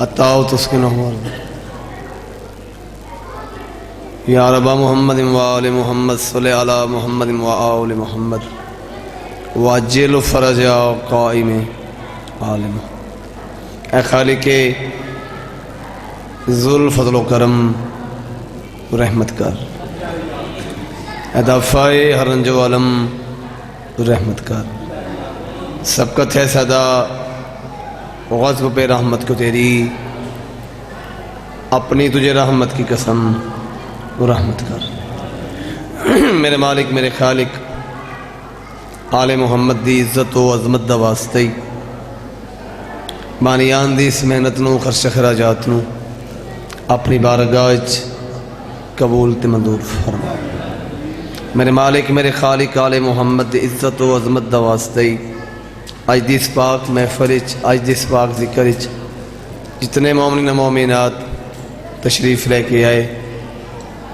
اتاؤ تسکنہ یا رب محمد و آل محمد صلی علی محمد و آل محمد واجل فرج قائم عالم۔ اے خالق ذل فضل و کرم رحمت کر، اے دافع ہر رنج و علم رحمت کر، سبقت ہے صدا غضب پہ رحمت کو تیری، اپنی تجھے رحمت کی قسم رحمت کر۔ میرے مالک میرے خالق آل محمد دی عزت و عظمت دا واسطے بانیان دی اس محنت نو خرچ خراجات نو اپنی بارگاہ وچ قبول تے منظور فرما۔ میرے مالک میرے خالق آل محمد دی عزت و عظمت دا واسطے آج دی اس پاک محفل وچ، آج دی اس پاک ذکر وچ جتنے مومنین و مومنات تشریف لے کے آئے،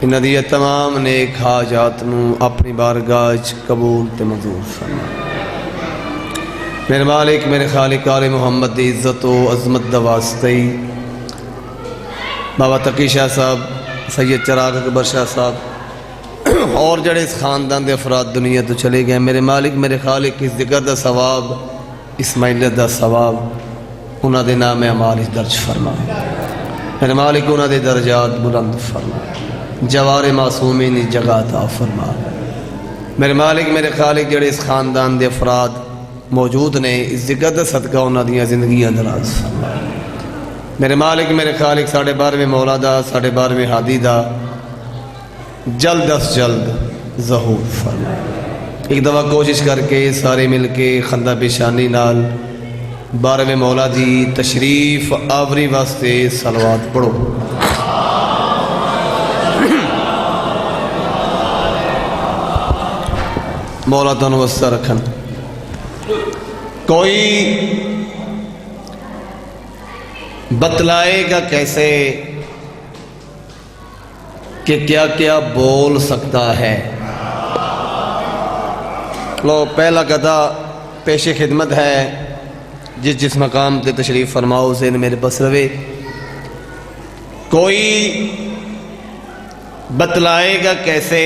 انہاں دی تمام نیک حاجات نو اپنی بارگاہ وچ قبول تے منظور فرما۔ میرے مالک میرے خالق آل محمد دی عزت و عظمت دا واسطے بابا تقی شاہ صاحب، سید چراغ اکبر شاہ صاحب اور جڑے اس خاندان دے افراد دنیا تو چلے گئے، میرے مالک میرے خالق اس ذکر دا ثواب، اسماعیلیت دا ثواب انہاں دے نام اعمال درج فرما۔ میرے مالک انہاں دے درجات بلند فرما، جوار معصومین جگہ عطا فرما۔ میرے مالک میرے خالق جڑے اس خاندان دے افراد موجود نے، اس ذکر دا صدقہ انہاں دیاں زندگیاں دراز فرما۔ میرے مالک میرے خالق ساڑھے 12ویں مولا دا، ساڑھے 12ویں ہادی دا جلد از جلد ظہور فرما۔ ایک دفعہ کوشش کر کے سارے مل کے خندہ پیشانی نال 12ویں مولا دی تشریف آوری واسطے صلوات پڑھو۔ مولا تانوں واسطہ رکھن۔ کوئی بتلائے گا کیسے کہ کیا کیا بول سکتا ہے؟ لو پہلا گدا پیش خدمت ہے، جس مقام تے تشریف فرماؤ ذہن میرے پاس روے۔ کوئی بتلائے گا کیسے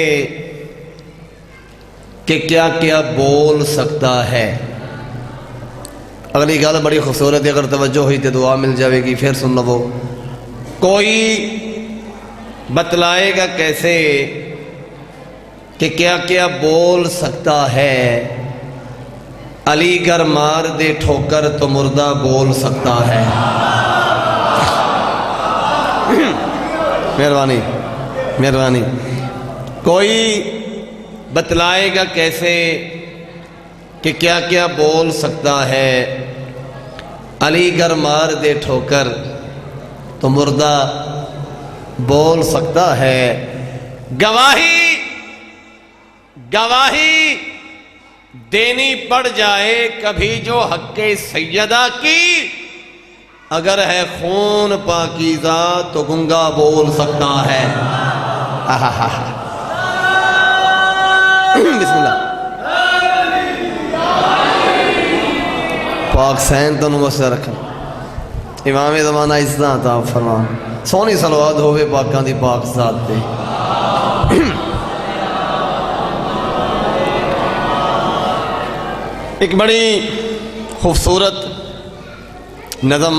کہ کیا کیا بول سکتا ہے؟ اگلی گل بڑی خوبصورت ہے، اگر توجہ ہوئی تو دعا مل جاوے گی، پھر سن لو۔ کوئی بتلائے گا کیسے کہ کیا کیا بول سکتا ہے؟ علی گر مار دے ٹھوکر تو مردہ بول سکتا ہے۔ مہربانی مہربانی۔ کوئی بتلائے گا کیسے کہ کیا کیا بول سکتا ہے؟ علی گر مار دے ٹھوکر تو مردہ بول سکتا ہے۔ گواہی گواہی دینی پڑ جائے کبھی جو حق سیدہ کی، اگر ہے خون پاکیزہ تو گنگا بول سکتا ہے۔ بسم اللہ۔ پاک سین تو نمستے رکھنا، امام زمانہ عزت عطا فرما، سونی صلوات ہوئے پاکاں دی پاک ذات دے۔ ایک بڑی خوبصورت نظم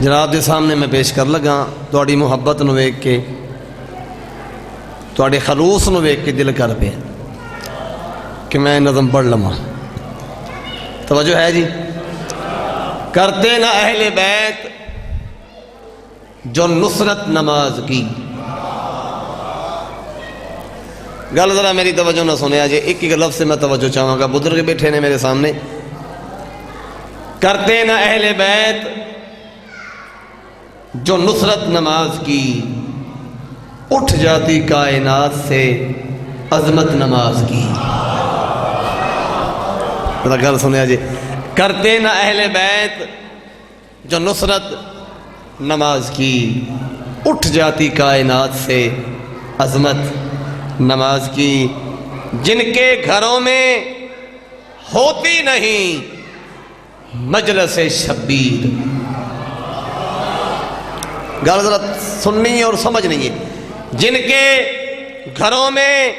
جناب دے سامنے میں پیش کر لگا، تواڈی محبت نو ویکھ کے، تواڈے خلوص نو ویکھ کے دل کر پیا کہ میں نظم پڑھ لما۔ توجہ ہے جی؟ کرتے نہ اہل بیت جو نصرت نماز کی۔ گل ذرا میری توجہ نہ سنیا جی، ایک ایک لفظ سے میں توجہ چاہوں گا، بزرگ بیٹھے نے میرے سامنے۔ کرتے نہ اہل بیت جو نصرت نماز کی، اٹھ جاتی کائنات سے عظمت نماز کی۔ گل سنیا جی، کرتے نہ اہل بیت جو نصرت نماز کی، اٹھ جاتی کائنات سے عظمت نماز کی۔ جن کے گھروں میں ہوتی نہیں مجلس شبیر، گل ذرا سننی ہے اور سمجھنی ہے. جن کے گھروں میں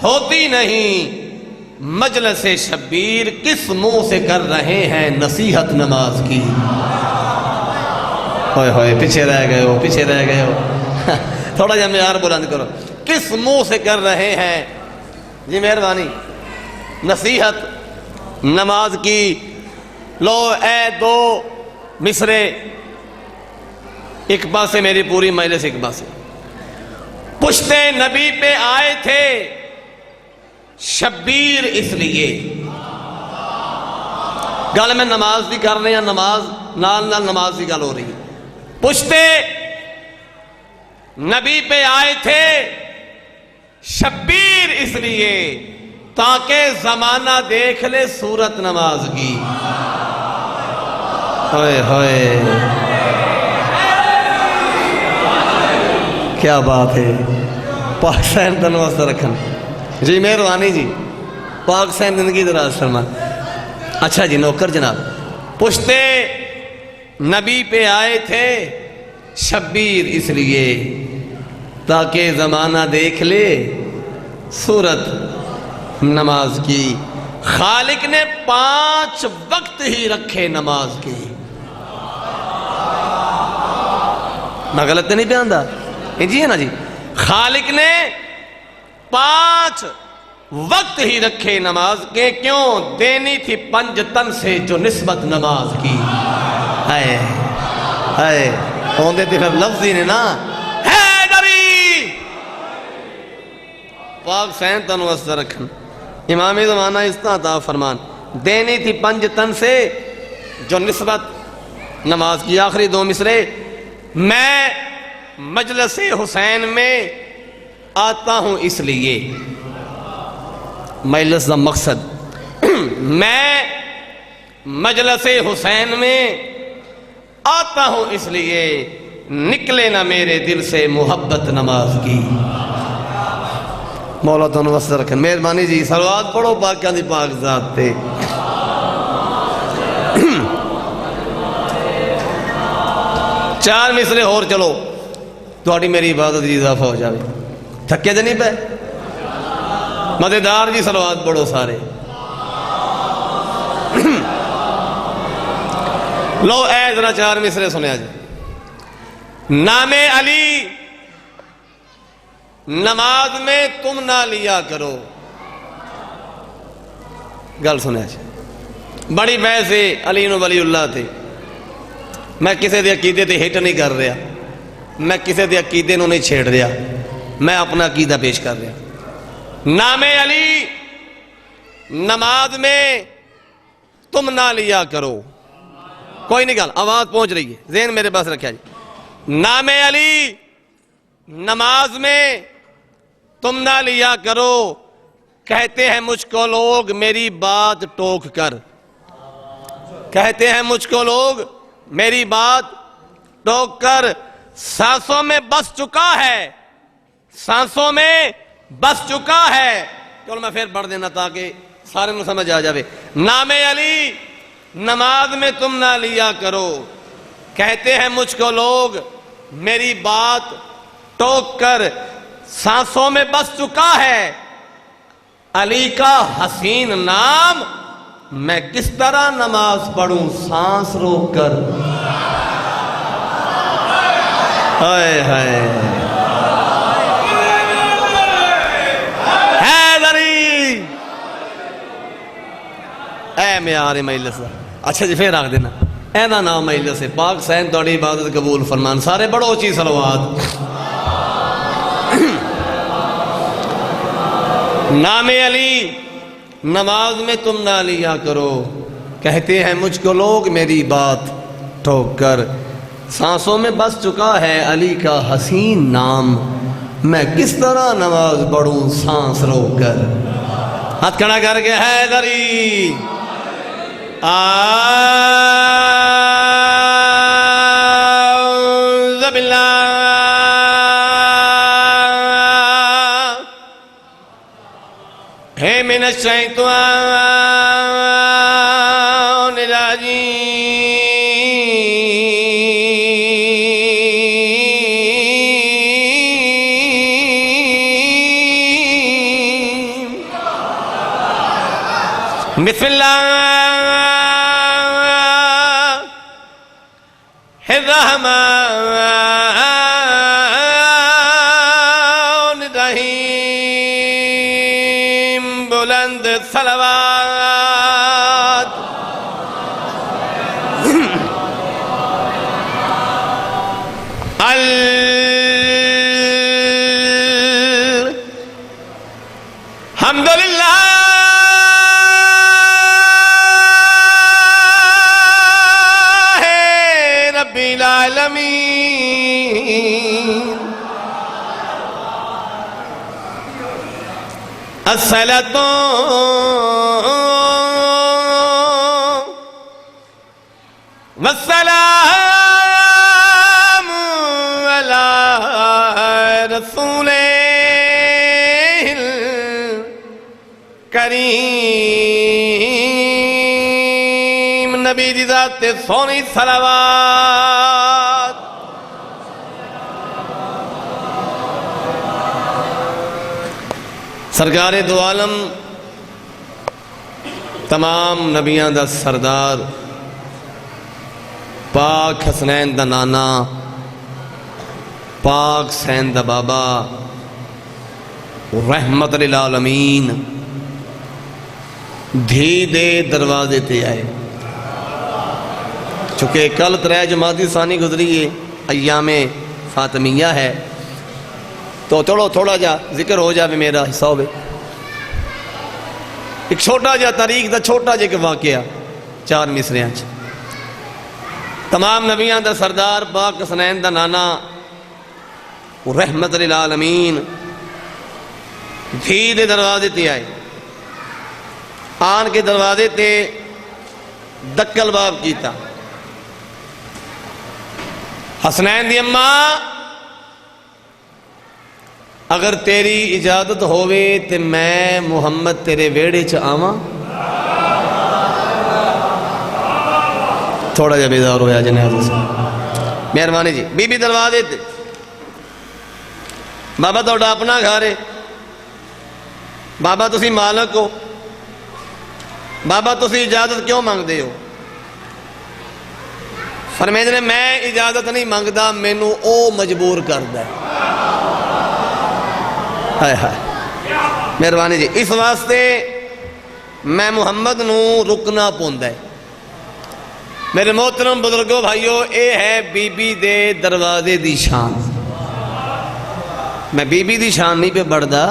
ہوتی نہیں مجلس شبیر کس منہ سے کر رہے ہیں نصیحت نماز کی. ہوئے ہوئے پیچھے رہ گئے ہو, پیچھے رہ گئے ہو. تھوڑا جا معیار بلند کرو. کس منہ سے کر رہے ہیں جی مہربانی نصیحت نماز کی. لو اے دو مصرے ایک پاسے میری پوری مجلس ایک پاسے. پشتے نبی پہ آئے تھے شبیر اس لیے. گل میں نماز دی کر رہے ہیں, نماز نال نال نماز دی گل ہو رہی ہے. پشتے نبی پہ آئے تھے شبیر اس لیے تاکہ زمانہ دیکھ لے صورت نماز کی. ہوئے ہوئے کیا بات ہے. پاک سین تنوست رکھن جی مہربانی جی. پاک سین زندگی دراز فرمان. اچھا جی نوکر جناب, پشتے نبی پہ آئے تھے شبیر اس لیے تاکہ زمانہ دیکھ لے صورت نماز کی. خالق نے 5 وقت ہی رکھے نماز کے. میں غلط تو نہیں پہ آندہ جی ہے نا جی. خالق نے 5 وقت ہی رکھے نماز کے. کیوں؟ دینی تھی پنجتن سے جو نسبت نماز کی. ہائے ہائے ہوندے تھے پھر لفظی نے نا حیدری. پاک سین تنوست رکھن امام زمانہ استعطا فرمان. دینی تھی پنجتن سے جو نسبت نماز کی. آخری 2 مصرے. میں مجلس حسین میں آتا ہوں اس لیے. مجلس کا مقصد میں مجلس حسین میں آتا ہوں اس لیے نکلے نہ میرے دل سے محبت نماز کی. مولا تنوست رکھن مہربانی جی. صلوات پڑھو پاکیاں دی پاک ذات تے. چار مصرے اور چلو تھوڑی میری عبادت جی اضافہ ہو جائے. تھکے تو نہیں پہ مزیدار جی. صلوات پڑھو سارے. لو اے ذرا 4 مصرے سنیا جی. نام علی نماز میں تم نہ لیا کرو. گل سنیا جی. بڑی بحث ہے علی نو ولی اللہ تھے. میں کسی دے عقیدے تے ہٹ نہیں کر رہا, میں کسی دے عقیدے نو نہیں چھیڑ رہا, میں اپنا عقیدہ پیش کر رہا. نام علی نماز میں تم نہ لیا کرو. کوئی نہیں گل آواز پہنچ رہی ہے, ذہن میرے پاس رکھا جی. نام علی نماز میں تم نہ لیا کرو. کہتے ہیں مجھ کو لوگ میری بات ٹوک کر. کہتے ہیں مجھ کو لوگ میری بات ٹوک کر. سانسوں میں بس چکا ہے, سانسوں میں بس چکا ہے. چلو میں پھر پڑھ دینا تاکہ سارے میں سمجھ آ جاوے. نام علی نماز میں تم نہ لیا کرو. کہتے ہیں مجھ کو لوگ میری بات ٹوک کر. سانسوں میں بس چکا ہے علی کا حسین نام. میں کس طرح نماز پڑھوں سانس روک کر. ہائے ہائے حیدری اے میارے مجلس. اچھا جی پھر رکھ دینا اینا نام مجلس ہے. پاک سین توڑی عبادت قبول فرمان. سارے بڑو چیز صلوات. نام علی نماز میں تم نہ لیا کرو. کہتے ہیں مجھ کو لوگ میری بات ٹھوک کر. سانسوں میں بس چکا ہے علی کا حسین نام. میں کس طرح نماز پڑھوں سانس روک کر. ہاتھ کھڑا کر کے حیدری اعوذ باللہ من الشیطان الرجیم. بسم اللہ الرحمن الرحیم، بلند صلوات۔ الحمدللہ رب العالمین، الصلاۃ والسلام علی رسول کریم، نبی دی ذات تے سونی صلوات۔ سرکار دو عالم، تمام نبیان دا سردار، پاک حسنین دا نانا، پاک حسین دا بابا، رحمت للعالمین، دھی دے دروازے تے آئے۔ چونکہ کل 3 جمادی ثانی گزری ہے، ایام فاطمیہ ہے، تو چلو تھوڑا جا ذکر ہو جائے میرا حصہ ہوئے۔ ایک چھوٹا جا تاریخ دا چھوٹا جا واقعہ 4 مصریاں۔ تمام نبیان دا سردار، پاک حسنین دا نانا، رحمت للعالمین، دھی دے دروازے تے آئے۔ آن کے دروازے تے دکل باب کیتا۔ حسنین دی اماں، اگر تیری اجازت ہوئے تے میں محمد تیرے ویڑے چ آواں؟ تھوڑا جا بیدار ہویا جناب سے، مہربانی جی۔ بی بی دروازے تے، بابا تو اپنا گھر ہے، بابا تسی مالک ہو، بابا تسی اجازت کیوں مانگ دے ہو؟ فرمیندے نے میں اجازت نہیں مانگدا، مینوں او مجبور کردا ہے۔ ہائے ہائے، مہربانی جی۔ اس واسطے میں محمد نو رکنا پوندا ہے۔ میرے محترم بزرگوں بھائیو، اے ہے بی بی دے دروازے دی شان۔ میں بی بی دی شان نہیں پہ بڑھدا،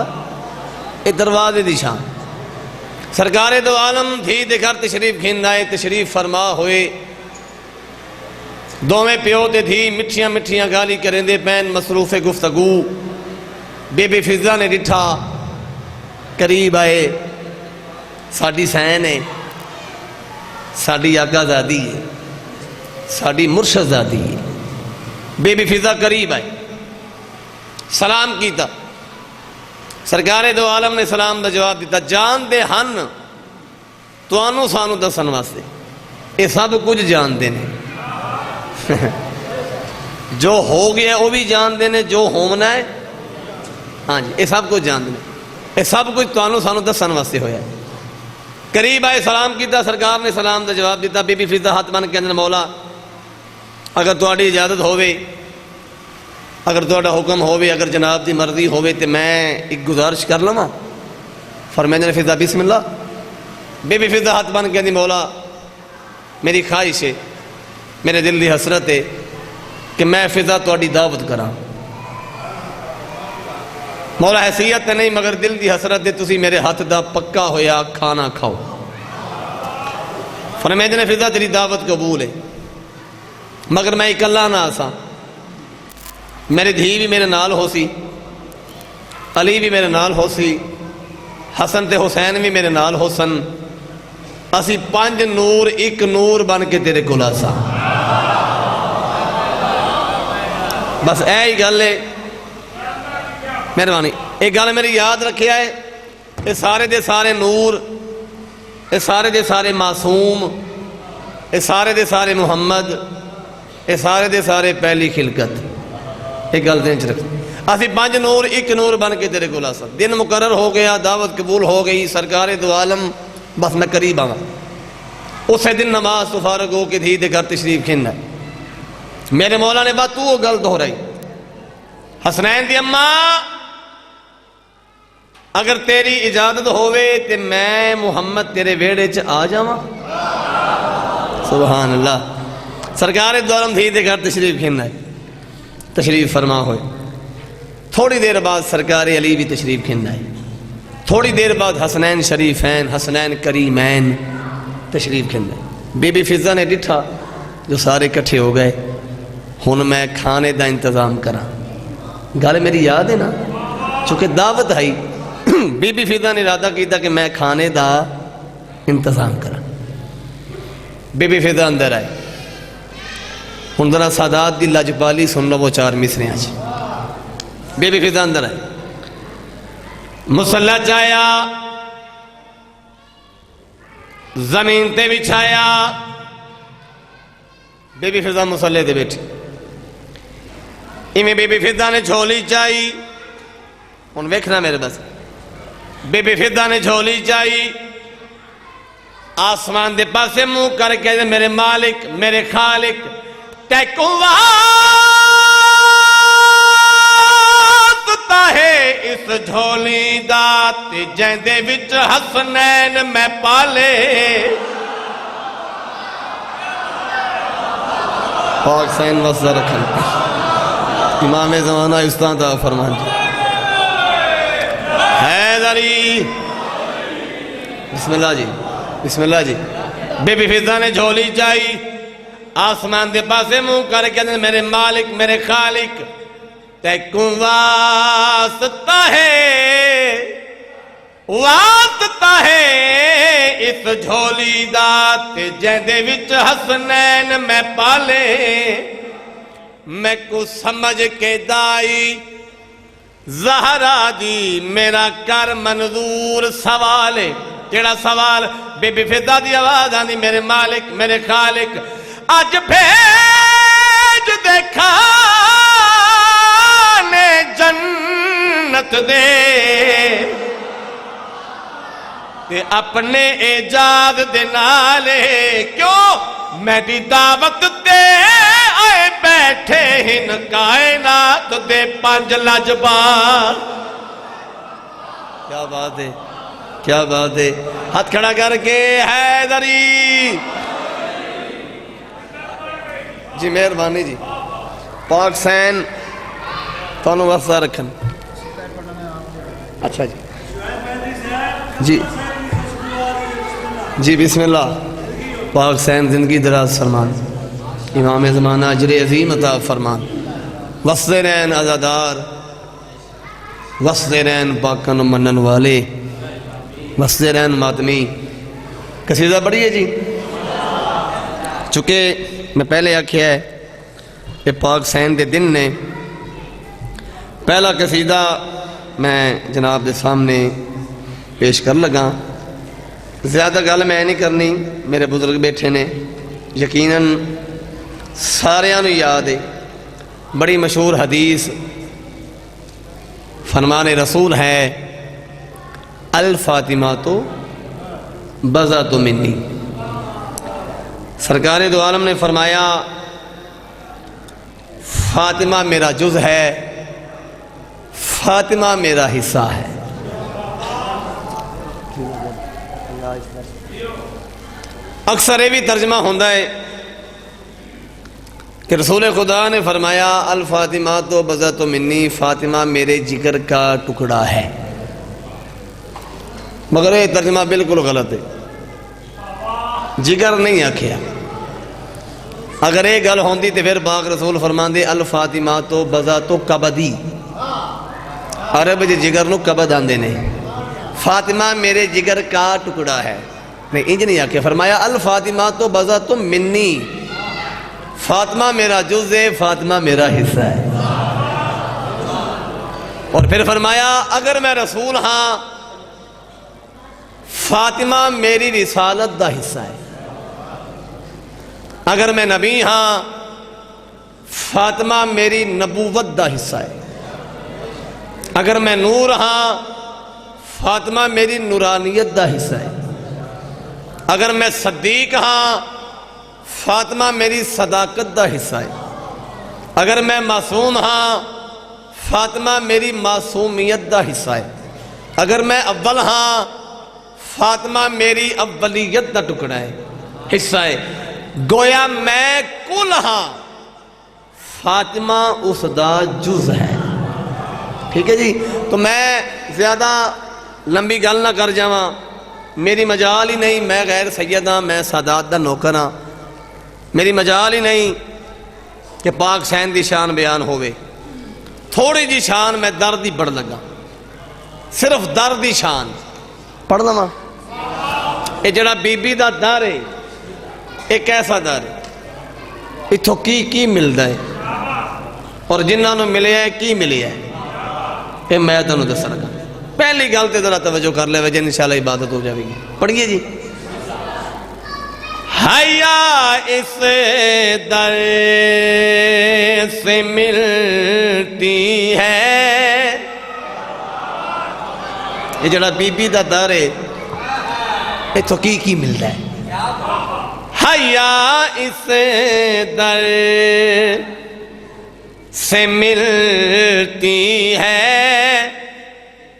اے دروازے دی شان۔ سرکار دو عالم دھی دے گھر تشریف کھیندائے، تشریف فرما ہوئے، دوویں پیو تے دھی مٹھیاں مٹھیاں گالی کریں دے پین، مصروف گفتگو۔ بی بی فضا نے ڈٹھا، قریب آئے، ساڈی سین ہے، ساڈی آقا زادی ہے، ساڈی مرشد زادی ہے۔ بی بی فضا قریب آئے، سلام کیتا۔ سرکار دو عالم نے سلام دا جواب دیتا، جان دے ہن تو آنو سانو دسن واسطے، اے سب کچھ جان دینے۔ جو ہو گیا وہ بھی جان دینے، جو ہونا ہے، ہاں جی، اے سب کچھ جان دینے، اے سب کچھ تو آنو سانو دسن واسطے ہویا ہے۔ قریب آئے، سلام کیتا، سرکار نے سلام دا جواب دیتا۔ بی بی فضا ہاتھ بن کے اندر، مولا اگر تہاڈی اجازت ہوئے، اگر تہاڈا حکم ہوئے، اگر جناب دی مرضی ہوئے تے میں ایک گزارش کر لواں؟ فرمایا نے فضا بسم اللہ۔ بی بی فضا ہاتھ بن کے اندر، مولا میری خواہش ہے، میرے دل دی حسرت ہے کہ میں فضا تہاڈی دعوت کراں۔ مولا حیثیت نہیں مگر دل دی حسرت ہے، تسی میرے ہاتھ دا پکا ہویا کھانا کھاؤ۔ فرمایا نے فضا تیری دعوت قبول ہے، مگر میں اکلا نہ آساں، میرے دھی بھی میرے نال ہو سی، علی بھی میرے نال ہو سی، حسن تے حسین بھی میرے نال ہو سن، اسی 5 نور ایک نور بن کے تیرے کول آساں۔ بس اے ہی گل ہے، مہربانی ایک گل میری یاد رکھیا ہے، اے سارے دے سارے نور، اے سارے دے سارے معصوم، اے سارے دے سارے محمد، اے سارے دے سارے پہلی خلقت۔ ایک گل دین چ رکھ، اسی 5 نور ایک نور بن کے تیرے کول آساں۔ دن مقرر ہو گیا، دعوت قبول ہو گئی، سرکار دو عالم بس میں قریب آواں۔ اسے دن نماز تو فارغ ہو کے دھی دے گھر تشریف کھننا ہے۔ میرے مولا نے بات تو وہ گل دہرائی، حسنین دی اماں اگر تیری اجازت ہوئے تے میں محمد تیرے ویڑے چ آ جاواں؟ سبحان اللہ۔ سرکار دو عالم دھی دے گھر تشریف کھننا ہے، تشریف فرما ہوئے۔ تھوڑی دیر بعد سرکار علی بھی تشریف کھننا ہے، تھوڑی دیر بعد حسنین شریفین، حسنین کریمین تشریف کھننا ہے۔ بی بی فضہ نے ڈٹھا جو سارے کٹھے ہو گئے، ہن میں کھانے دا انتظام کراں۔ گل میری یاد ہے نا، چونکہ دعوت آئی، بی بی فضہ نے ارادہ کیتا کہ میں کھانے دا انتظام کراں۔ بی بی فضہ اندر آئے، ہن ذرا سادات دی لجپالی سن لو وہ چار مصریاں چ۔ بی بی فضہ اندر آئے، مصلی چایا، زمین تے بچھایا، بی بی فضہ مصلی تے بیٹھی، بی بی فضہ نے جھولی چائی، ہن ویکھنا میرے بس، بی بی فضہ نے جھولی چائی، آسمان دے پاسے منہ کر کے میرے مالک میرے خالق تیکو واسطہ ہے اس جھولی دا تے جیندے وچ حسنین میں پالے۔ پاک سین وصدہ رکھن امام زمانہ استاد فرمان جی حیدری، بسم اللہ جی، بسم اللہ جی۔ بی بی فضہ نے جھولی چائی، آسمان دے پاسے منہ کر کے میرے مالک میرے خالق تیکوں واسطہ ہے، واسطہ ہے اس جھولی دا تے جیندے وچ حسنین میں پالے۔ میں کو سمجھ کے دائی زہرا دی میرا کر منظور سوالے۔ کیڑا سوال؟ بی بی فضہ دی آواز آنی میرے مالک میرے خالق اج بھیج دیکھا نے جنت دے تے اپنے اعجاز دے نالے، کیوں میری دعوت تے آئے بیٹھے ہن کائنات دے پنج لجبار۔ کیا بات ہے، کیا بات ہے، ہاتھ کھڑا کر کے حیدری جی، مہربانی جی، پاک سین تانوں واسطہ رکھن۔ اچھا جی جی جی، بسم اللہ۔ پاک سین زندگی دراز فرمان، امام زمانہ اجر عظیم عطا فرمان، وسط رین عزادار، وسط رین پاکن و منن والے، وسط رین ماتمی۔ قصیدہ بڑی ہے جی، چونکہ میں پہلے آکھیا ہے کہ پاک سین دے دن نے پہلا قصیدہ میں جناب دے سامنے پیش کر لگا۔ زیادہ گل میں نہیں کرنی، میرے بزرگ بیٹھے نے، یقیناً ساریاں نو یاد ہے، بڑی مشہور حدیث فرمان رسول ہے، الفاطمہ تو بضعۃ منی۔ سرکار دو عالم نے فرمایا فاطمہ میرا جز ہے، فاطمہ میرا حصہ ہے۔ اکثر یہ بھی ترجمہ ہوتا ہے کہ رسول خدا نے فرمایا الفاطمہ تو بضعۃ منی، فاطمہ میرے جگر کا ٹکڑا ہے، مگر یہ ترجمہ بالکل غلط ہے، جگر نہیں آکھیا۔ اگر یہ گل ہوندی تو پھر پاک رسول فرماندے الفاطمہ تو بضعۃ کبدی، عرب جی جگر نو کبد آندے نے، فاطمہ میرے جگر کا ٹکڑا ہے، نہیں انج نہیں آکھیا، فرمایا الفاطمہ تو بضعۃ منی، فاطمہ میرا جز ہے، فاطمہ میرا حصہ ہے۔ اور پھر فرمایا اگر میں رسول ہاں، فاطمہ میری رسالت دا حصہ ہے، اگر میں نبی ہاں، فاطمہ میری نبوت دا حصہ ہے، اگر میں نور ہاں، فاطمہ میری نورانیت دا حصہ ہے، اگر میں صدیق ہاں فاطمہ میری صداقت دا حصہ ہے، اگر میں معصوم ہاں فاطمہ میری معصومیت دا حصہ ہے، اگر میں اول ہاں فاطمہ میری اولیت دا ٹکڑا ہے، حصہ ہے، گویا میں کل ہاں فاطمہ اس دا جز ہے۔ ٹھیک ہے جی، تو میں زیادہ لمبی گل نہ کر جاواں، میری مجال ہی نہیں، میں غیر سید ہاں، میں سادات دا نوکر ہاں، میری مجال ہی نہیں کہ پاک حسین دی شان بیان ہوئے۔ تھوڑی جی شان میں درد ہی بڑھ لگا، صرف درد دی شان پڑھ لواں۔ یہ جڑا بی بی دا در ہے یہ کیسا در ہے، اتھوں کی ملدا ہے اور جنہاں نوں ملیا ہے کی ملیا ہے، یہ میں تانوں دس لگا۔ پہلی گل تے ذرا توجہ کر لے وجہ انشاءاللہ عبادت ہو جائے گی۔ پڑھیے جی، حیا اس در سے ملتی ہے، یہ جڑا بی بی دا در ہے اتھوں کی ملدا ہے۔ حیا اس در سے ملتی ہے،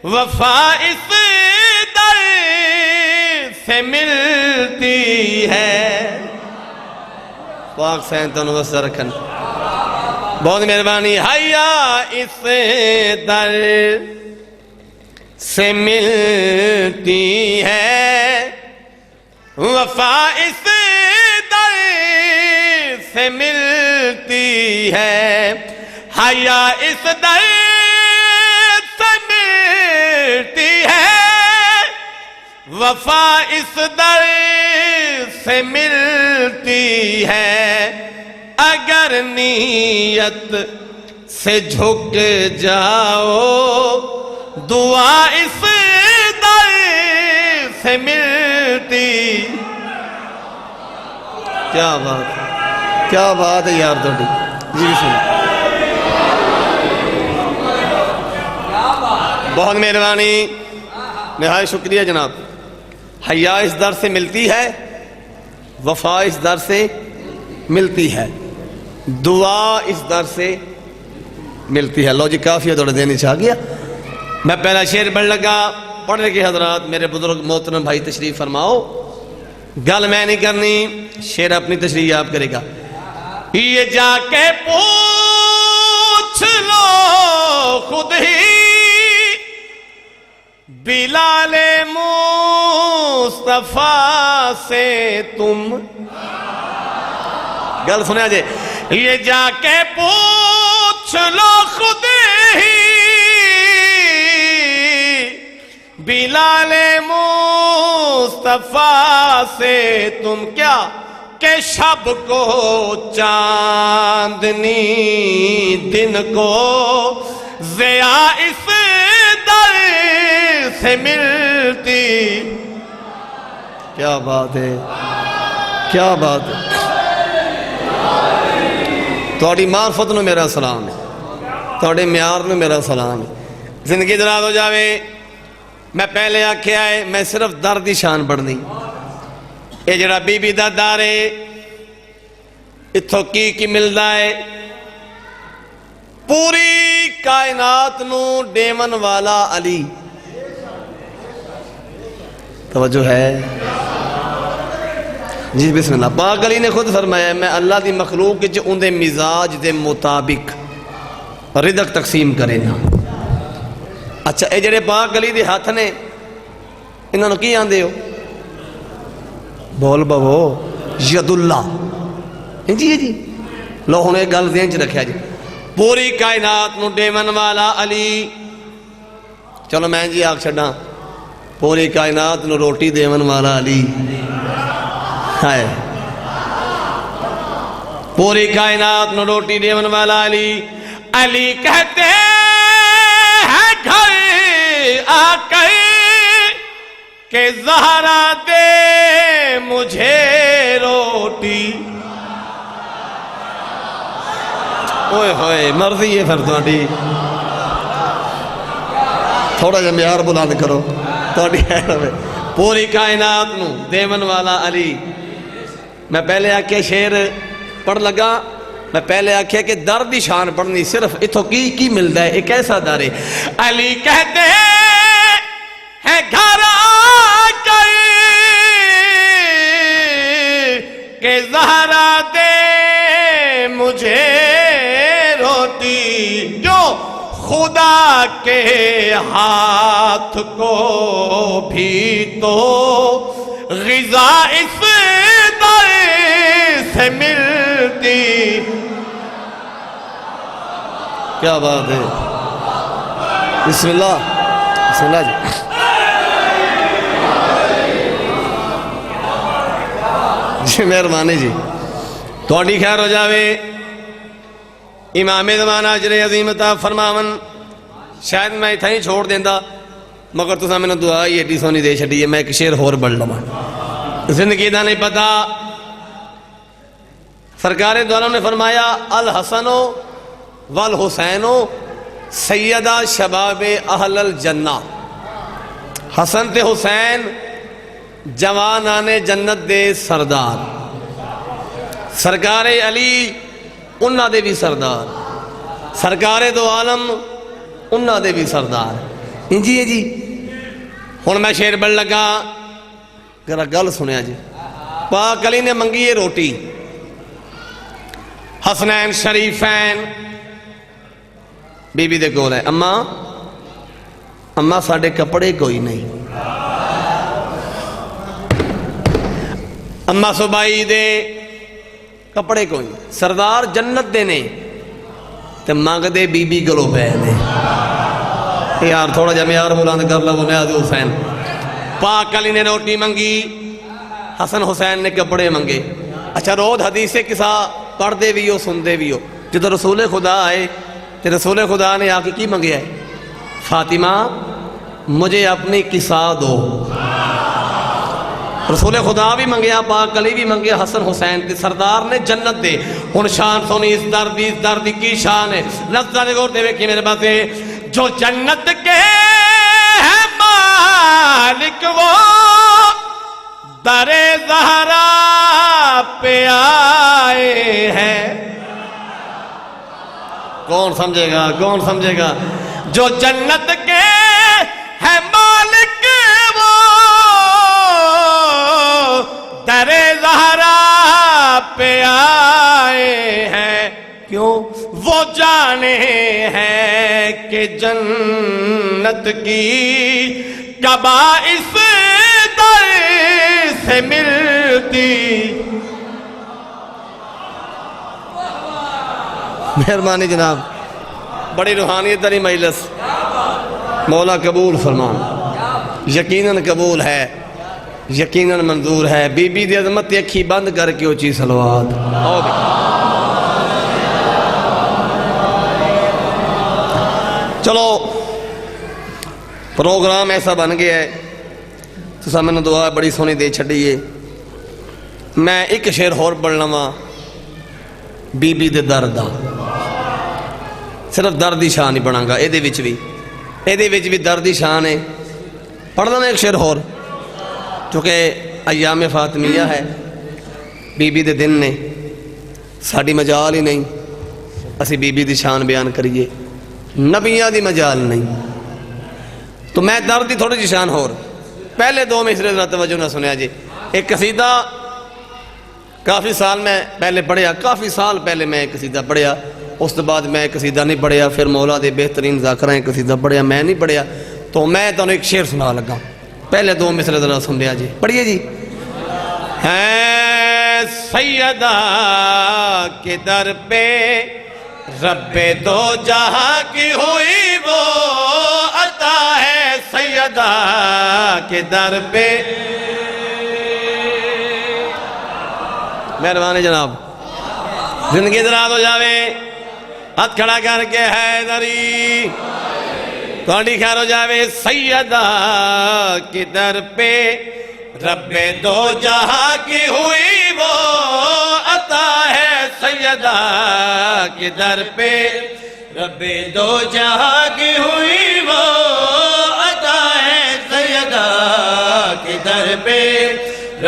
وفا اس در سے ملتی ہے۔ پاک حسین تنو وسط رکھن، بہت مہربانی۔ حیا اس در سے ملتی ہے، وفا اس در سے ملتی ہے، حیا اس در سے ملتی ہے، وفا اس در سے ملتی ہے، اگر نیت سے جھک جاؤ دعا اس در سے ملتی۔ کیا بات ہے، کیا بات ہے یار توڑی جی، سن بہت مہربانی، نہایت شکریہ جناب۔ حیا اس در سے ملتی ہے، وفا اس در سے ملتی ہے، دعا اس در سے ملتی ہے۔ لو جی کافی ہے، تھوڑا دین چاہ گیا۔ میں پہلا شعر پڑھ لگا، پڑھنے کے حضرات میرے بزرگ محترم بھائی تشریف فرماؤ، گل میں نہیں کرنی، شعر اپنی تشریح آپ کرے گا۔ یہ جا کے پوچھ لو خود ہی بلال مصطفیٰ سے تم، گل سنیا جے، یہ جا کے پوچھ لو خود ہی بلال مصطفیٰ سے تم، کیا کہ شب کو چاندنی دن کو ضیاء اس در سے ملتی۔ کیا بات ہے، کیا بات ہے، تھوڑی معرفت نو میرا سلام ہے، تھوڑے معیار نو میرا سلام ہے۔ زندگی دراز ہو جاوے، میں پہلے آکھیا ہے میں صرف درد دی شان پڑھنی، یہ جڑا بی بی دا در ہے اتھوں کی ملدا ہے، پوری کائنات نو ڈیون والا علی، توجہ ہے جی، بسم اللہ۔ پاک علی نے خود فرمایا میں اللہ دی مخلوق جو ان دے مزاج دے مطابق رزق تقسیم کرے نا۔ اچھا اے جڑے پاک علی دے ہاتھ نے انہوں نے کی آندے ہو؟ بول بابو ید اللہ جی جی، لو ہوں ایک گل ذہن چ رکھیا جی، پوری کائنات نو ڈیون والا علی، چلو میں جی آگ چھڑا، پوری کائنات نو روٹی دیون والا علی ہے، پوری کائنات نو روٹی دیون والا علی، علی کہتے ہیں گھر آ کر کہ زہرا دے مجھے روٹی، اوئے ہوئے مرضی ہے پھر تھوڑی، تھوڑا جا معیار بلند کرو، تھوڑی پوری کائنات نو دیون والا علی. میں پہلے آکھے شیر پڑھ لگا, میں پہلے آکھے کہ در دی شان پڑھنی صرف اتھو کی ملدا ہے, ایک ایسا در ہے. علی کہتے ہیں گھر آ کر کہ زہرا دے مجھے روٹی, جو خدا کے ہاتھ کو بھی تو غذا اس در سے ملتی. کیا بات ہے, بسم اللہ, بسم اللہ جی. جی مہربانی جی, تھوڑی خیر ہو جاوے. امام زمانہ اجر عظیم عطا فرماون. شاید میں اتھا ہی چھوڑ دیندہ, مگر تسا میں نے دعا ہی ایڈی سونی دے چھڑی ہے. میں ایک شیر ہور بڑھ لما, زندگی دا نہیں پتا. سرکار دو عالم نے فرمایا الحسن والحسین سیدہ شباب اہل الجنہ. حسن تے حسین جوانان جنت دے سردار, سرکار علی انہاں دے بھی سردار, سرکار دو عالم انہاں دے بھی سردار. جی جی ہن میں شیر بڑھ لگا, ذرا گل سنیا جی. پاک علی نے منگی ہے روٹی, حسنین شریفین بی بی دے کول ہے. اماں ساڑھے کپڑے کوئی نہیں. اماں صبائی دے کپڑے کوئی نہیں, سردار جنت دے نے تے مانگ دے بی بی گلو پہ دے. یار تھوڑا جا میار بلند کر لگو نیاز حسین. پاک علی نے روٹی منگی, حسن حسین نے کپڑے منگے. اچھا روز حدیث قصہ پڑھ دے بھی ہو سن دے بھی ہو. جدو رسول خدا آئے تے رسول خدا نے آ کے کی منگیا ہے, فاطمہ مجھے اپنی قصہ دو. رسول خدا بھی منگیا, پاک علی بھی منگیا, حسن حسین تے سردار نے جنت دے. ہن شان سونی اس دردی کی شان ہے. نظر غور دے ویکھی میرے پاسے. جو جنت کے ہیں مالک وہ در زہرا پہ آئے ہیں. کون سمجھے گا, کون سمجھے گا. جو جنت کے ہیں مالک وہ در زہرا پہ آئے ہیں. کیوں وہ جانے ہیں کہ جنت کی کبا اس در سے ملتی. مہربانی جناب, بڑی روحانیت داری مجلس. مولا قبول فرمان, یقیناً قبول ہے, یقیناً منظور ہے. بی بی دی عظمت اکھی بند کر کے اونچی صلوات. چلو پروگرام ایسا بن گیا ہے, تو سا میں نے دعا بڑی سونی دے چھڑی ہے. میں ایک شیر ہور پڑھ لواں بی بی دے درد, صرف درد دی شان ہی پڑھاں گا. ایدے وچ بھی درد دی شان ہے. پڑھ لواں ایک شیر ہور, چونکہ ایام فاطمیہ ہے, بی بی دے دن نے, ساڑی مجال ہی نہیں اسی بی بی دی شان بیان کریے, نبیاں دی مجال نہیں. تو میں درد دی تھوڑی جی شان ہور. پہلے دو مصرے ذرا توجہ نہ سنیا جی. ایک قصیدہ کافی سال میں پہلے پڑھیا, کافی سال پہلے میں ایک قصیدہ پڑھیا, اس کے بعد میں قصیدہ نہیں پڑھیا. پھر مولا دے بہترین ذاکرائیں قصیدہ پڑھیا, میں نہیں پڑھیا. تو میں تو ایک شعر سنا لگا. پہلے دو مصرے ذرا سن لیا جی, پڑھیے جی. ہے سیدہ کے در پہ رب دو جہاں کی ہوئی وہ عطا ہے. سیدہ کے در پہ, مہربانی جناب, زندگی دراز ہو جاوے. ہاتھ کھڑا کر کے حیدری, تھوڑی خیر ہو جاوے. سیدہ کے در پہ رب دو جہاں کی ہوئی وہ عطا ہے. سیدہ کے در پہ رب دو جہاں کی ہوئی وہ عطا ہے. سیدہ کے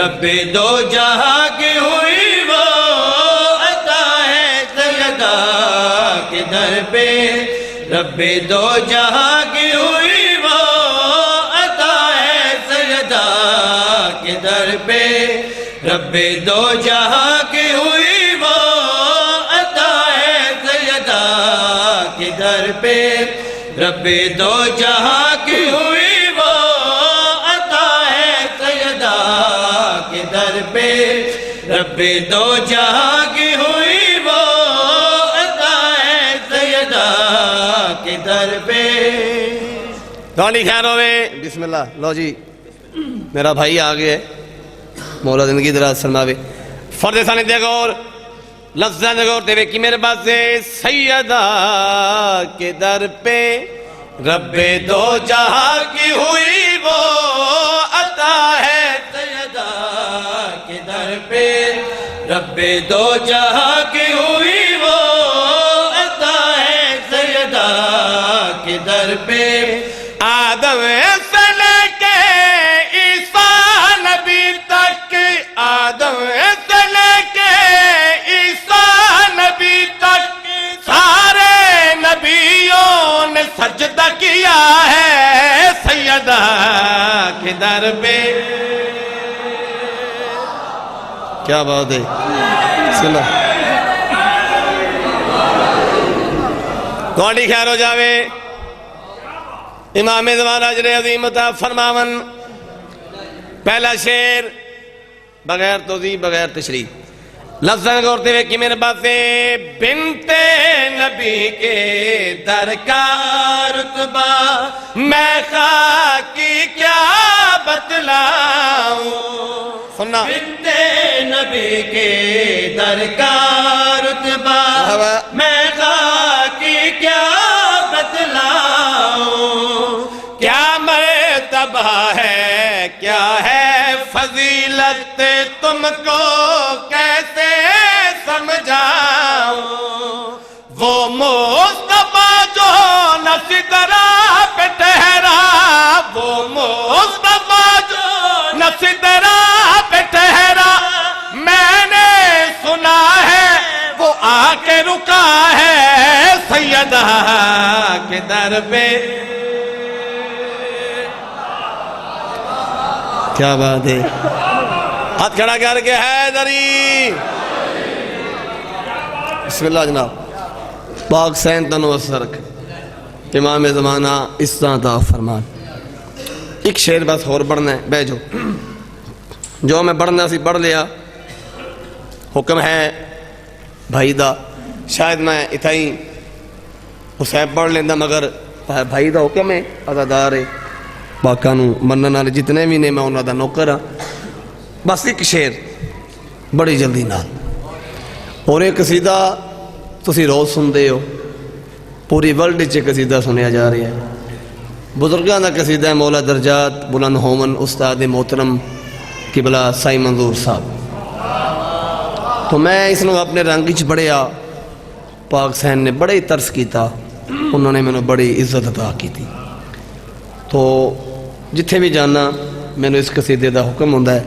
رب دو جہاں کی ہوئی وہ عطا ہے سیدہ کے در پہ رب دو جہاں کی ہوئی وہ عطا ہے سیدہ کے در پہ رب دو جہاں کی ہوئی وہ عطا ہے سیدہ کے در پہ رب دو جہاں کی ہوئی وہ عطا ہے سیدہ کے در پہ رب دو جہاں کی ہوئی وہ عطا ہے سیدہ کے در پہ گاڑی خیر ہوئے بسم اللہ لو جی میرا بھائی آگے ہے مولا زندگی دراز فرماوے فرد ثانی دے گور لفظاں دے گور تیوے کی میرے پاس سے سیدہ کے در پہ رب دو جہاں کی ہوئی وہ عطا ہے سیدہ کے در پہ رب دو جہاں کی ہوئی وہ عطا ہے سیدہ کے در پہ آدم سے لے کے عیسیٰ نبی تک آدم سے لے کے عیسیٰ نبی تک سارے نبیوں نے سجدہ کیا ہے سیدہ کے در پہ کیا بات ہے سنا گوڑی خیر ہو جاوے امام زمان اجر عظیم عطا فرماون پہلا شعر بغیر توضیح بغیر تشریح لفظاں گورتے ہوئے کہ میرے پاس سے بنت نبی کے در کا رتبہ میں خاکی کیا بتلاؤں سننا بنت نبی کے در کا رتبہ میں خاکی کیا بتلاؤں کیا مرتبہ ہے کیا ہے فضیلت تم کو کیسے سمجھاؤں وہ مصطفیٰ جو نصیرہ پہ ٹھہرا وہ مصطفیٰ جو نصیرہ پہ ٹھہرا میں نے سنا ہے وہ آ کے رکا ہے سیدہ کے در پہ کیا بات ہے ہاتھ کھڑا کر کے حیدری بسم اللہ جناب پاک سین تنو سرک امام زمانہ اس طرح دا فرمان ایک شعر بس اور پڑھنا ہے بے جو میں پڑھنا سی پڑھ لیا حکم ہے بھائی دا شاید میں اتھائی حسین پڑھ لیندہ مگر بھائی دا حکم ہے عزادار ہے باقانو منن والے جتنے بھی نے میں انہوں دا نوکر ہاں بس ایک شعر بڑی جلدی نال اور ایک قصیدہ تسی روز سن دے ہو پوری ورلڈ چے قصیدہ سنیا جا رہی ہے بزرگان دا قصیدہ ہے مولا درجات بلند ہومن استاد محترم قبلہ سائی منظور صاحب تو میں اس نے اپنے رنگی چ پڑھیا پاک سین نے بڑے ترس کیتا انہوں نے میں نے بڑی عزت عطا کی تھی تو جتھے بھی جانا میں نے اس قصیدے دا حکم ہوندہ ہے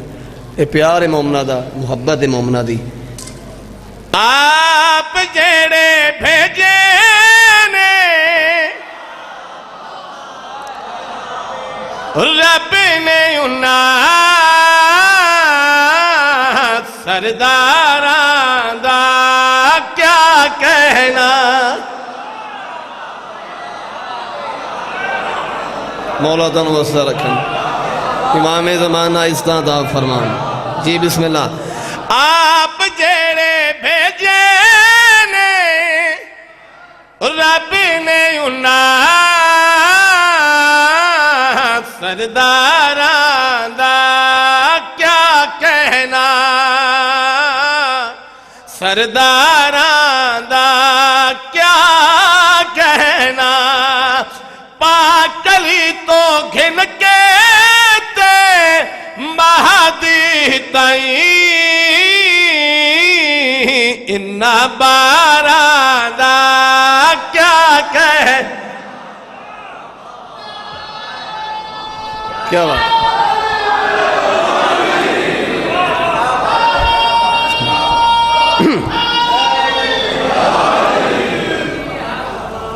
اے پیار مومنہ دا محبت مومنہ دی آپ جیڑے بھیجے نے رب نے انہاں سرداراں دا کیا کہنا مولا تن وسع رکھن امام زمانہ اس طرح دا فرمان جی بسم اللہ آپ جیڑے بھیجے نے رب نے انہاں سرداراں دا کیا کہنا سرداراں دا کیا کہنا پاکلی تو گھن کے تے مہدی تائیں انہا باراں دا کیا کہنا کیا بات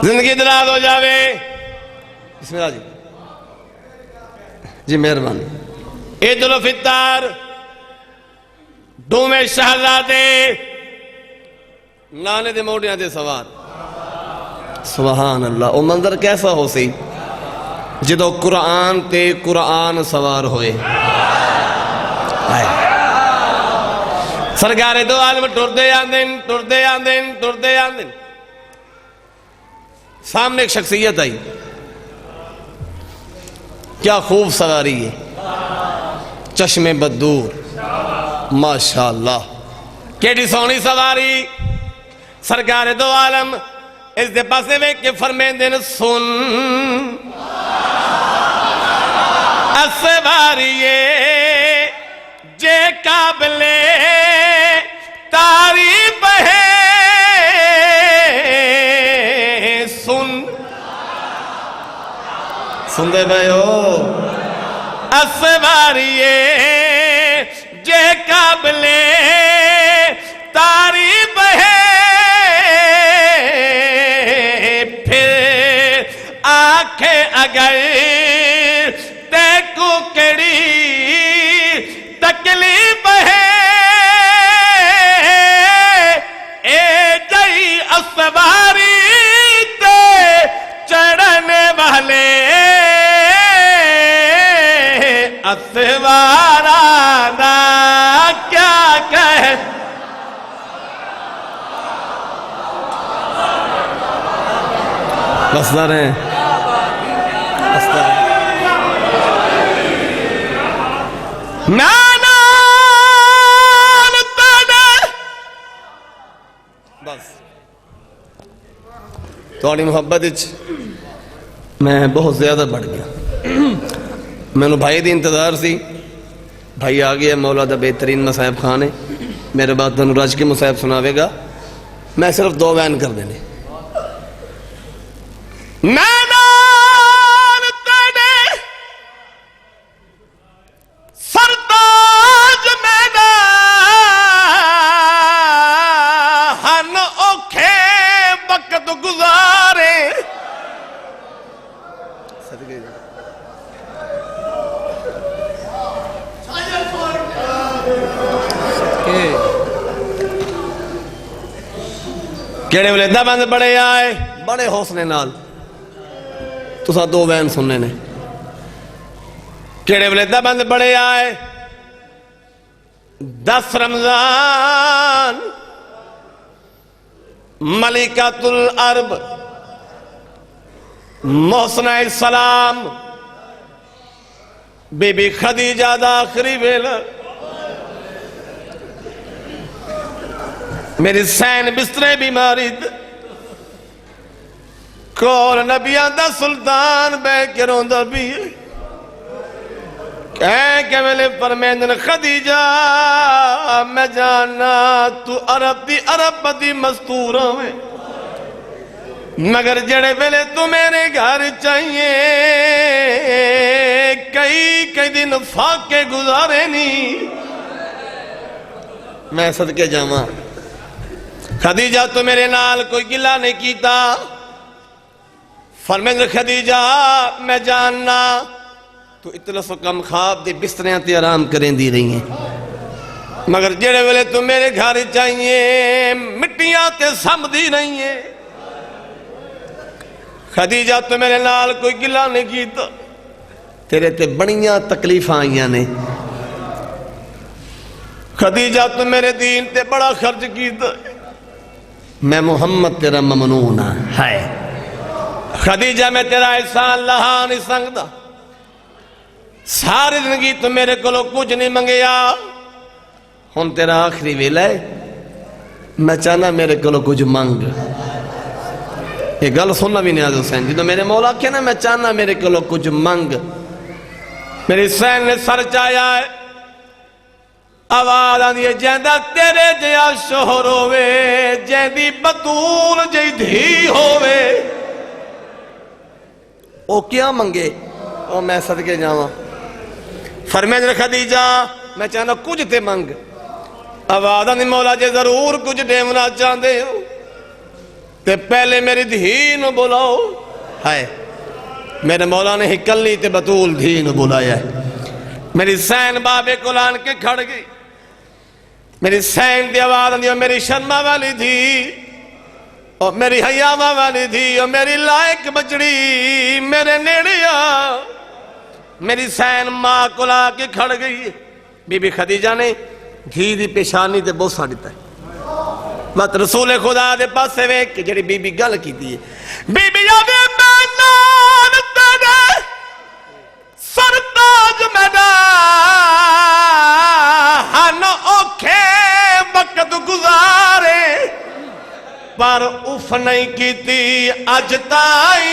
زندگی دراز ہو جاوے. بسم اللہ جی مہربانی. عید الفطر دوویں شہزادے نانے دے موڑیاں دے سوار. سبحان اللہ. وہ منظر کیسا ہو سی جدو قرآن تے قرآن سوار ہوئے. سرکار دو عالم ٹردے آندن ٹردے آندن ٹردے آندن. سامنے ایک شخصیت آئی. کیا خوب سواری ہے, چشم بدور, ماشاءاللہ کیڑی سونی سواری. سرکار دو عالم اس دے پاسے میں کہ فرمیندن سن اسواریے جے قابل تعریف ہے. سن دے بھائیو. اسواریے جے قابل تعریف ہے. پھر آنکھیں اگر تے کو کڑی تکلیف ہے. اے جئی اسواری تے چڑھنے والے اسوارانا کیا کہے. بستا رہے نانا بس. تھوڑی محبت میں بہت زیادہ بڑھ گیا. میں نے بھائی دی انتظار سی. بھائی آ گیا. مولا دا بہترین مصاحب خان ہے. میرے بعد تنو راج کے مصاحب سناوے گا. میں صرف 2 بیان کر دینے. نانان تینے سرتاج مینا ہن اوکھے وقت گزارے. کیڑے ولیدہ بند بڑے آئے بڑے حوصلے نال. تسا 2 بیان سننے نے. کیڑے ولیدہ بند بڑے آئے 10 رمضان ملکۃ العرب محسنہ السلام بی بی خدیجہ دا آخری ویلا. میری سین بسترے بیماری کول نبیان دا سلطان بے کے روندہ بھی کہہ کہ ملے فرمیندن خدیجہ میں جانا تو عرب دی مستورہ میں مگر جڑے ویلے تو میرے گھر چاہیے کئی دن فاقے گزارے نہیں. میں صدقے جاواں خدیجہ تو میرے نال کوئی گلہ نہیں کیتا. فرمیندن خدیجہ میں جاننا تو اتنا سو کم خواب دے بستریاں تے آرام کریں دی رہی ہیں مگر جڑے ویلے تو میرے گھر چاہیے مٹیاں تے سم دی رہی ہیں. خدیجہ تو میرے نال کوئی گلہ نہیں کیتا. تیرے تے بڑیاں تکلیف آئیاں نے. خدیجہ تو میرے دین تے بڑا خرچ کیتا. میں محمد تیرا ممنون ہے. خدیجہ میں تیرا احسان لہا نہیں سنگدا. ساری زندگی تو میرے کولو کچھ نہیں منگیا. ہن تیرا آخری ویلا ہے میں چاہنا میرے کولو کچھ منگ. یہ گل سننا بھی نیاز حسین جی تو میرے مولا کیا نا میں چاہنا میرے کولو کچھ منگ. میری سین نے سر چایا ہے آواز آن یہ جیندہ تیرے جیا شوہر ہوئے جیندی بطول جی دھی ہوئے. او کیا منگے او میں صدقے جاواں. فرمیندن خدیجہ میں چاہنا کچھ تے منگ. آواز آن مولا جے ضرور کچھ دیونا چاہندے ہو تے پہلے میری دھی نو بلاؤ. ہائے میرے مولا نے ہی کلی تے بطول دھی نو بلایا ہے. میری سین بابے کو لان کے کھڑ گئی. میری سین دی آواز آندی میری شرما والی دھی اور میری حیاواں والی دھی اور میری لائق بچڑی میرے نیڑیا. میری سین ماں کو لا کے کھڑ گئی. بی بی خدیجہ نے دھی دی پیشانی تے بوسا دیتا ہے. مت رسول خدا دے پاسے ویکھ کے جڑی بی بی گل کیتی ہے. بی بی آوے میں نال تیرے سرتاج میدان اوکھے وقت گزارے پر اف نہیں کیتی اج تائی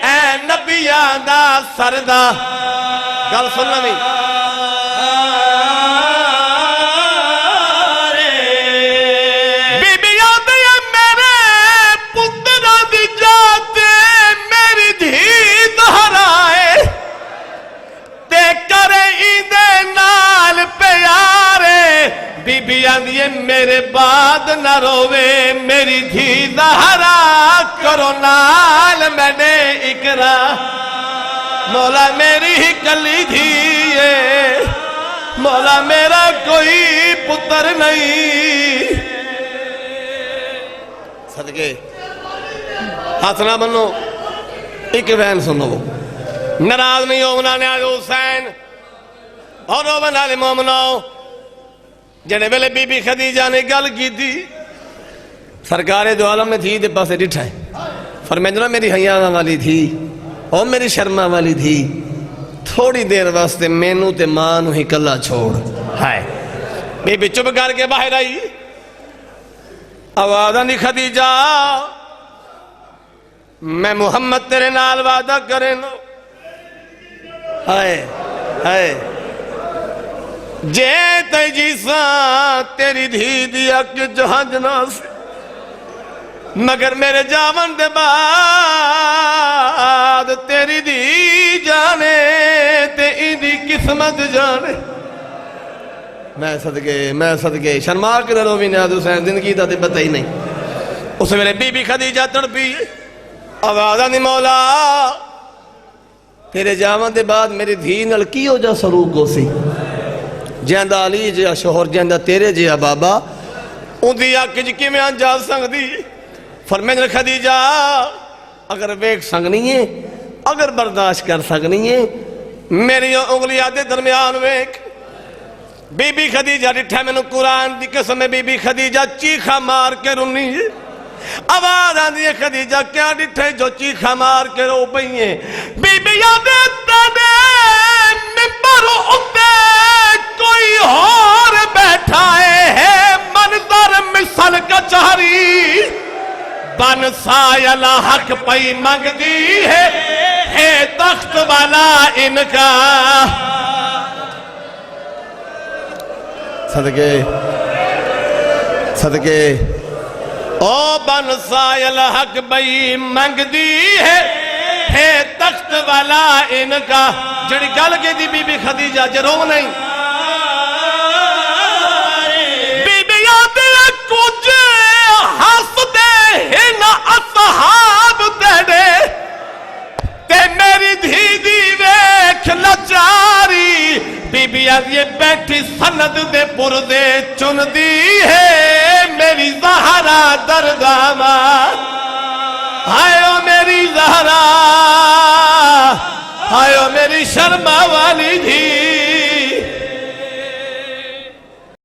اے نبیاں دا سردار. گل سن لویں بی بی آندی میرے بعد نہ روے میری دھی زہرا کرو نال میں نے اقرا. مولا میری ہی کلی دھی ہے مولا میرا کوئی پتر نہیں. صدقے ہاتھ نہ بنو. ایک بہن سنو ناراض نہیں ہو منانے آج حسین اور رو بنا لے مومنو. جنے ویلے بی بی خدیجہ نے گل کی تھی سرکار دو عالم نے تھی دے پاسے ڈٹھا ہے. فرمائے میری حیاواں والی تھی اور میری شرما والی تھی تھوڑی دیر واسطے مینوں تے ماں نوں ہی کلا چھوڑ. ہائے بی بی چپ کر کے باہر آئی. آواز آندی خدیجہ میں محمد تیرے نال وعدہ کرے نو. ہائے ہائے جے تیجیسا تیری دھی دیا کہ جہاں سے مگر میرے جاون دے بعد تیری دھی جانے تے ایدی قسمت جانے. میں صدقے شرما کے دلو بھی نیاد حسین زندگی دا تے بتا ہی نہیں. اس ویلے بی بی خدیجہ تڑپی. آواز آندی مولا تیرے جاون دے بعد میری دھی نال کیو جا سلوک ہو سی. جیندہ علی جیا شوہر جیندہ تیرے جیا بابا ان دی آکھ جکی میں آن جا سنگ دی. فرمائے خدیجہ اگر ویک سنگ نہیں ہے اگر برداشت کر سنگ نہیں ہے میری انگلیاں دے درمیان ویک. بی بی خدیجہ ڈٹھا میں نے قرآن دی قسم میں بی بی خدیجہ چیخا مار کے رونی ہے. آواز آندی ہے خدیجہ کیا ڈٹھے جو چیخا مار کے رو پئی ہیں. بی بی آدھے تانے ممبر اتے کوئی اور بیٹھائے ہے منظر مثل کا چہری بن سایل حق پئی مانگ دی ہے تخت والا ان کا. صدقے او بن سایل حق پئی مانگ دی ہے تخت والا ان کا. جڑی گل کے دی بی بی خدیجہ جرو نہیں. بی بی آدھے کچھ ہس دے ہن اصحاب تیرے تے میری دھی دی ویکھ لچاری. بی بی آدھے بیٹھی سند دے پردے چن دی ہے میری زہرا درداما. آئے میری زہرا آئے میری شرما والی دھی